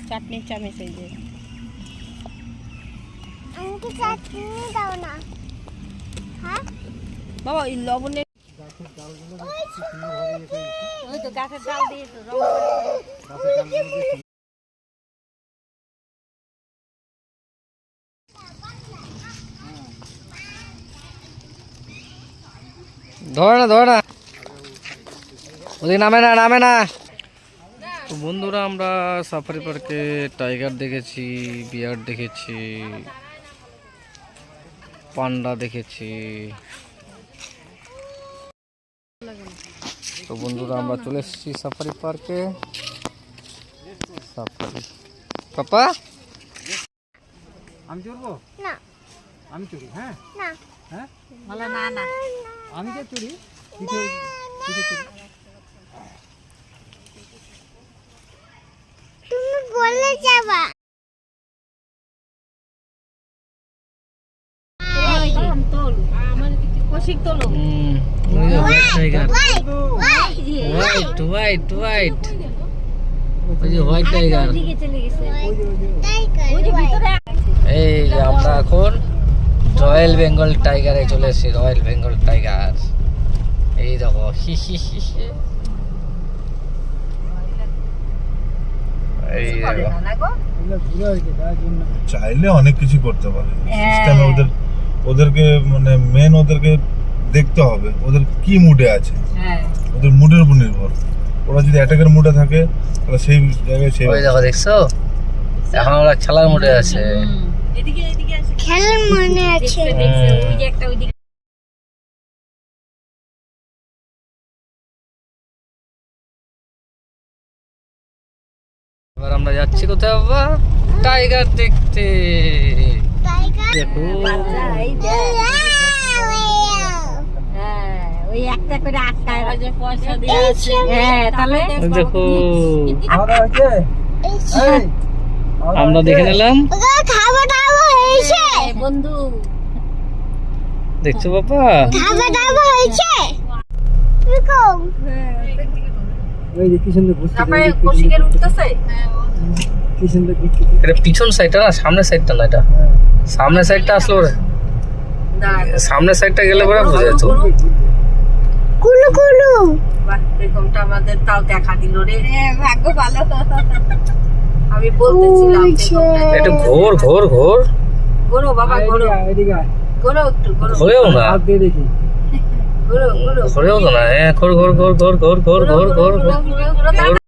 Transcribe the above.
চাটনির চামচ এই যে আমাকে চাটনি দাও না। হ্যাঁ বাবা ওই লবণের গাছের ডালগুলো দেখছি সুন্দরভাবে এসে ওই তো গাছের ডাল দিয়ে তো রং গাছের ডালগুলো দিয়ে ধরে না ওদিকে নামে না। তো বন্ধুরা আমরা সাফারি পার্কে টাইগার দেখেছি, বিয়ার দেখেছি, পান্ডা দেখেছি। তো বন্ধুরা আমরা চলে এসেছি সাফারি পার্কে। সাফারি পাপা আমি চড়বো না আমি চড়ি। হ্যাঁ না হ্যাঁ বলে না না আমি যে চড়ি পিঠে চড়ি। তুমি বলে যাবা। তোল আমার কৌশিক তোলো টাইগার হোয়াইট ওই যে হোয়াইট টাইগার। ওদিকে চলে গেছে টাইগার ওই যে ভিতরে এই যে আমরা এখন রয়্যাল বেঙ্গল টাইগারে চলে এসেছি। রয়্যাল বেঙ্গল টাইগার এই দেখো হি হি হি হি। এই দেখো এগুলো ঘুরে হয়েছে তার জন্য চাইলে অনেক কিছু করতে পারে সিস্টেমে ওদেরকে মানে মেন ওদেরকে দেখতে হবে ওদের কি মুডে আছে। হ্যাঁ ওদের মুডের উপর নির্ভর। ওরা যদি অ্যাটাকের মুডে থাকে তাহলে সেই জায়গায় সেই ওই দেখো দেখছো এখন ওরা খেলার মুডে আছে। এদিকে আসে খেলার মনে আছে। দেখছে ওই যে একটা ওইদিকে এবার আমরা যাচ্ছি কোথায় বাবা? টাইগার দেখতে। টাইগার দেখো এই যে হ্যাঁ ওই একটা করে 8 টাকা যে পয়সা দিয়ে আছে হ্যাঁ তাহলে ওই দেখো খাওয়া হয়েছে এই এই আমরা দেখে নিলাম। খাওয়া দাওয়া হয়েছে বন্ধু দেখছো বাবা খাওয়া দাওয়া হয়েছে এরকম এই যে কি সুন্দর ঘুরছে তারপরে কৌশিকের উঠতেছে কি সুন্দর ঘুরছে। এটা পিছন সাইডটা না সামনের সাইডটা না এটা সামনের সাইডটা আসলো ওরে সামনের সাইডটা গেলে পরে বুঝে যেত। কুলু কুলু এরকমটা আমাদের তাও দেখা দিল রে ভাগ্য ভালো আমি বলতেছিলাম একটু ঘোর ঘোর ঘোর ঘোরো বাবা ঘোরো এদিকে আয়। ঘোরো একটু ঘোরো ঘোরেও না হাত দিয়ে দেখি ঘোরো ঘোরো ঘোরেও তো না ঘোর ঘোর ঘোর ঘোর ঘোর ঘোর ঘোর ঘোর ঘোর ঘোরো